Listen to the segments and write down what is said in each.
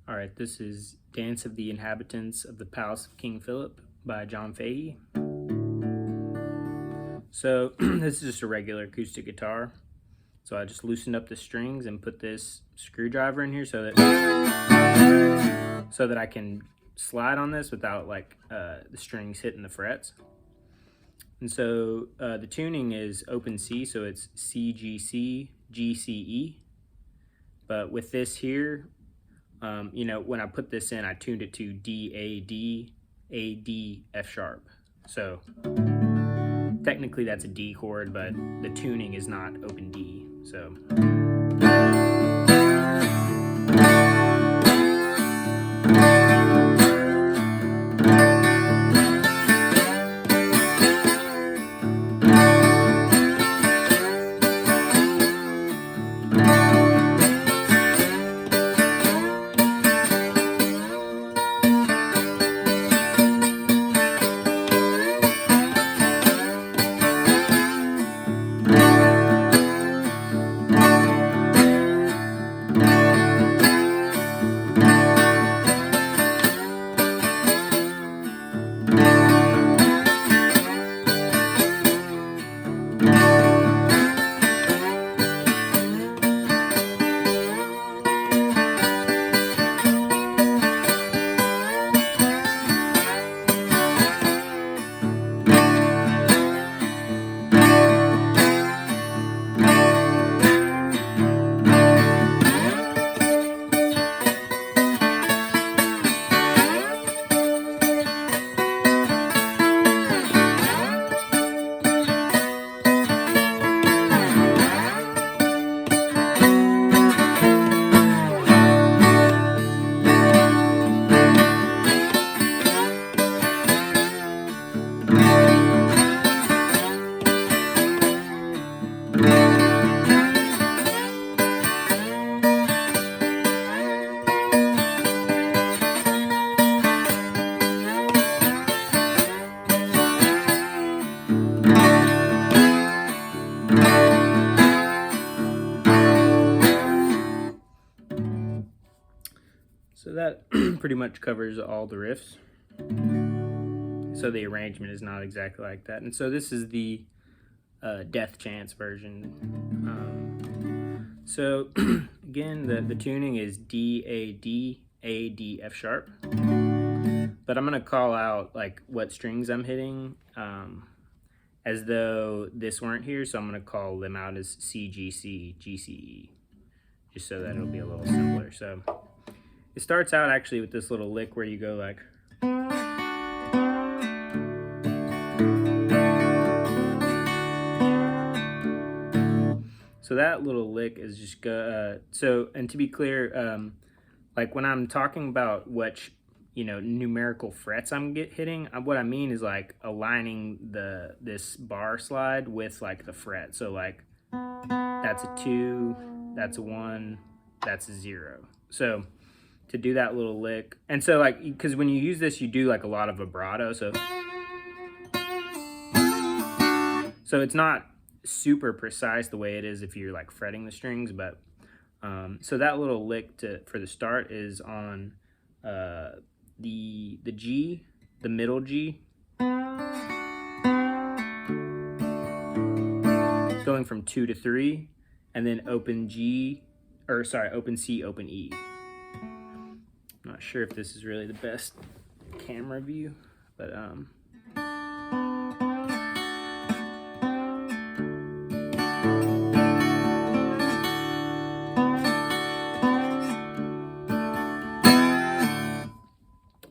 All right, this is Dance of the Inhabitants of the Palace of King Philip by Fahey. So this is just a regular acoustic guitar. So I just loosened up the strings and put this screwdriver in here so that I can slide on this without the strings hitting the frets. And so the tuning is open C, so it's CGCGCE. But with this here, when I put this in, I tuned it to DADADG, F sharp. So technically that's a D chord, but the tuning is not open D. So. So that pretty much covers all the riffs. So the arrangement is not exactly like that. And so this is the Death Chance version. So again, the tuning is D-A-D-A-D F sharp. But I'm gonna call out what strings I'm hitting as though this weren't here. So I'm gonna call them out as CGCGCE, just so that it'll be a little simpler. So it starts out actually with this little lick where you go like. So that little lick is just and to be clear, when I'm talking about what numerical frets I'm hitting, what I mean is aligning this bar slide with the fret. So that's a 2, that's a 1, that's a 0. So to do that little lick, and so because when you use this, you do a lot of vibrato. So it's not super precise the way it is if you're fretting the strings, but so that little lick for the start is on the G, the middle G, going from 2 to 3, and then open C, open E. I'm not sure if this is really the best camera view, but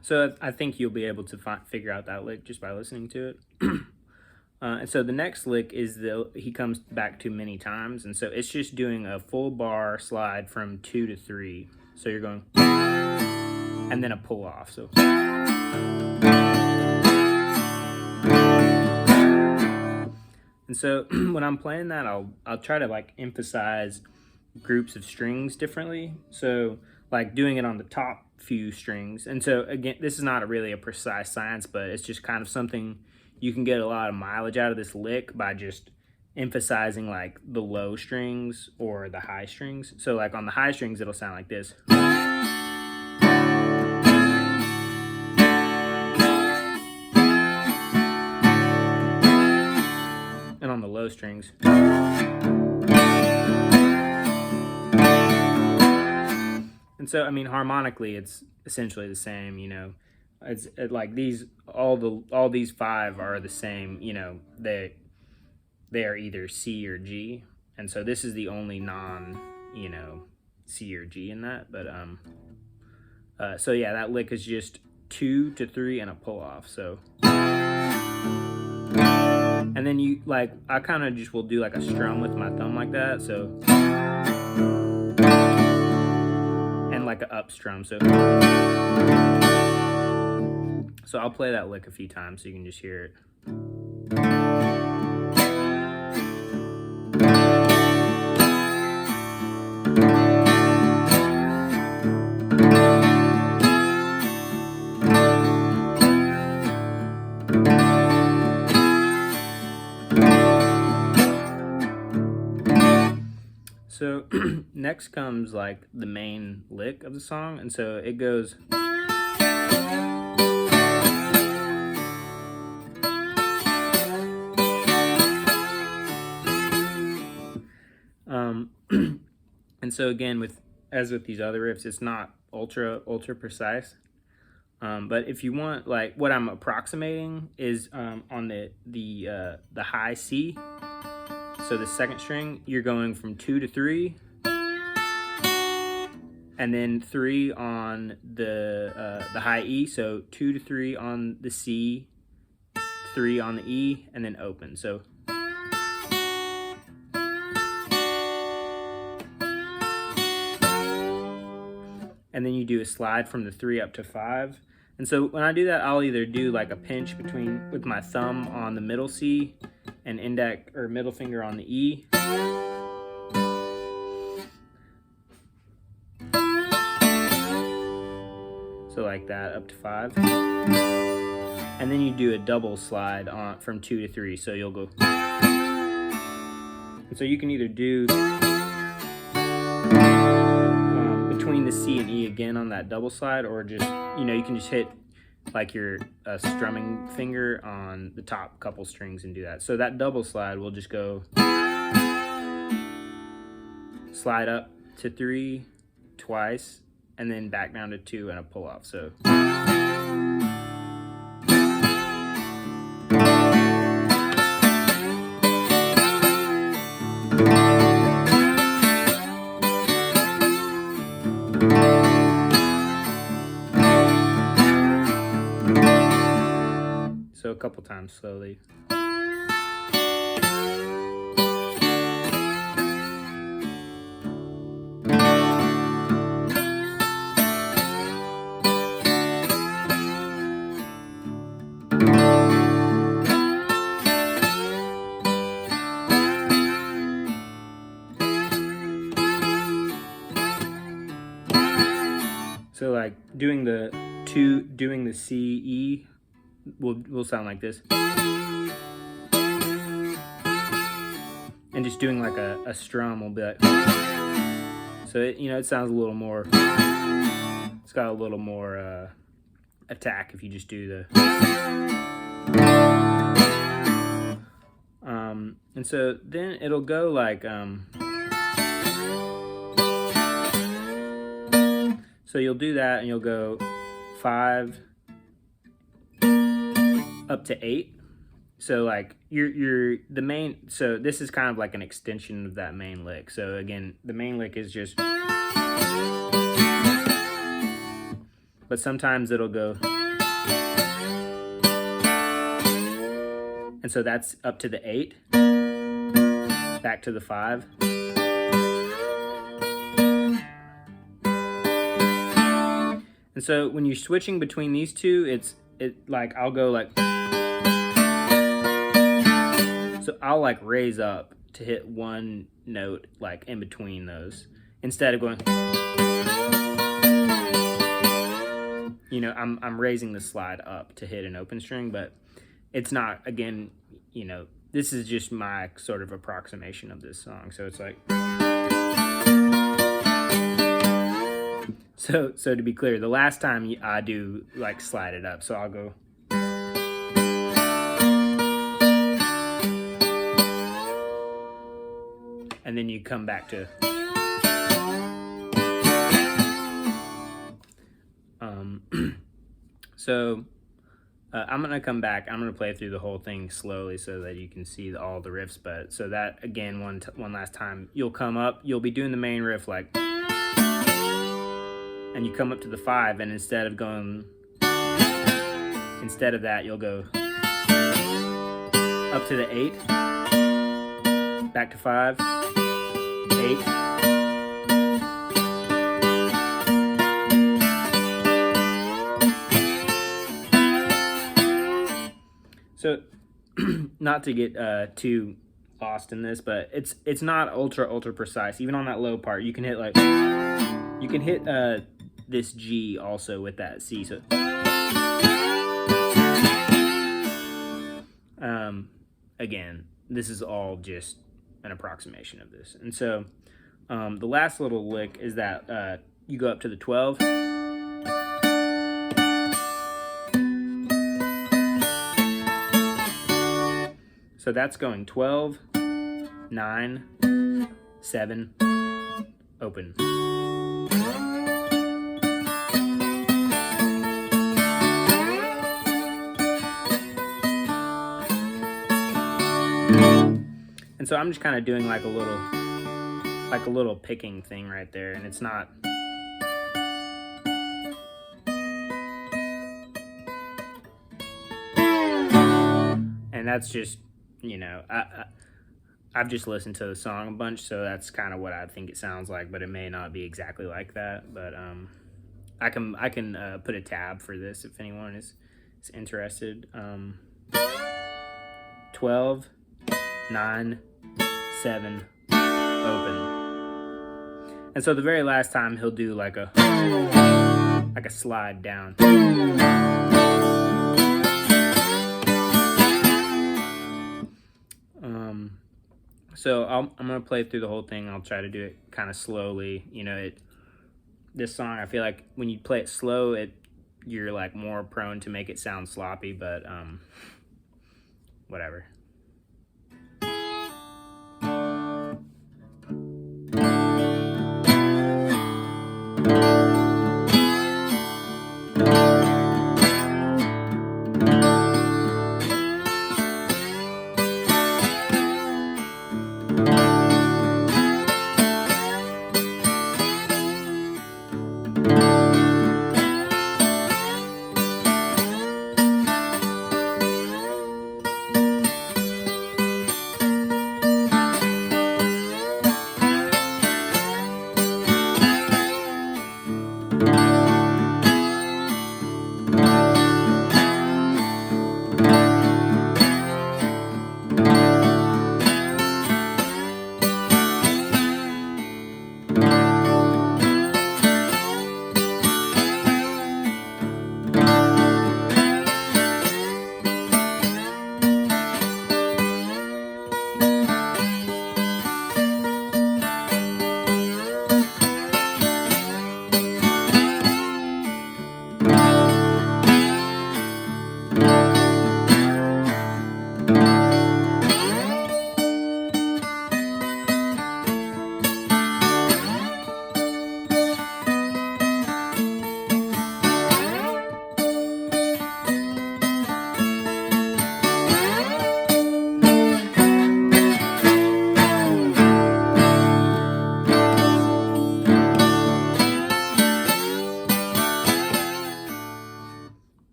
so I think you'll be able to figure out that lick just by listening to it. And so the next lick is he comes back to many times, and so it's just doing a full bar slide from 2 to 3. So you're going, and then a pull off. So. And so when I'm playing that, I'll try to emphasize groups of strings differently. So doing it on the top few strings. And so again, this is not really a precise science, but it's just kind of something you can get a lot of mileage out of this lick by just emphasizing the low strings or the high strings. So on the high strings, it'll sound like this. low strings. And so, I mean, harmonically, it's essentially the same, you know. It's like these, all these 5 are the same, you know. They are either C or G, and so this is the only non, you know, C or G in that. But so yeah, that lick is just 2 to 3 and a pull off. So, and then you like, I kind of just will do like a strum with my thumb like that. So, and like an up strum. So I'll play that lick a few times so you can just hear it. So next comes like the main lick of the song, and so it goes. And so again, as with these other riffs, it's not ultra precise. But if you want, like, what I'm approximating is on the high C. So the second string, you're going from 2 to 3, and then 3 on the high E. So 2 to 3 on the C, 3 on the E, and then open. So. And then you do a slide from the 3 up to 5. And so when I do that, I'll either do like a pinch with my thumb on the middle C and index or middle finger on the E. So like that up to 5. And then you do a double slide from 2 to 3. So you'll go. And so you can either do between the C and E again on that double slide, or just, you know, you can just hit like your strumming finger on the top couple strings and do that. So that double slide will just go slide up to 3 twice, and then back down to 2 and a pull off. So. So a couple times slowly. So like doing the C E will sound like this, and just doing like a strum will be like. So it, you know, it sounds a little more. It's got a little more attack if you just do the. And so then it'll go like. So you'll do that, and you'll go 5 up to 8. So like you're the main. So this is kind of like an extension of that main lick. So again, the main lick is just. But sometimes it'll go. And so that's up to the 8. Back to the 5. And so when you're switching between these two, it like I'll go like. So I'll like raise up to hit one note like in between those instead of going. You know, I'm raising the slide up to hit an open string, but it's not, again, you know, this is just my sort of approximation of this song. So it's like. So to be clear, the last time I do like slide it up, so I'll go. and then you come back to so I'm gonna come back. I'm gonna play through the whole thing slowly so that you can see all the riffs. But so that again, one last time, you'll come up, you'll be doing the main riff like, and you come up to the 5, and instead of that, you'll go up to the 8, back to 5, 8. So, not to get too lost in this, but it's not ultra precise. Even on that low part, you can hit like this G also with that C. So, again, this is all just an approximation of this. And so, the last little lick is that you go up to the 12. So that's going 12, 9, 7, open. And so I'm just kind of doing like a little picking thing right there, and it's not. And that's just, you know, I've just listened to the song a bunch, so that's kind of what I think it sounds like, but it may not be exactly like that. But I can put a tab for this if anyone is interested. 12, 9, 7, open. And so the very last time he'll do like a slide down. So I'm gonna play through the whole thing. I'll try to do it kind of slowly. You know, this song, I feel like when you play it slow, you're like more prone to make it sound sloppy, but whatever.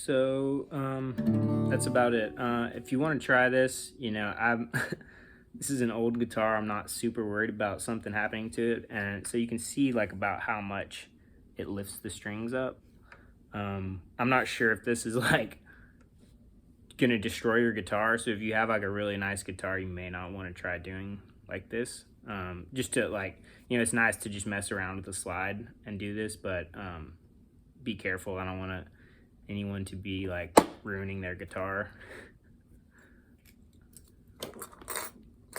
So that's about it. If you want to try this, you know, this is an old guitar. I'm not super worried about something happening to it, and so you can see like about how much it lifts the strings up. I'm not sure if this is like gonna destroy your guitar, so if you have like a really nice guitar, you may not want to try doing like this. Just to like, you know, it's nice to just mess around with the slide and do this, but be careful. I don't want anyone to be like ruining their guitar.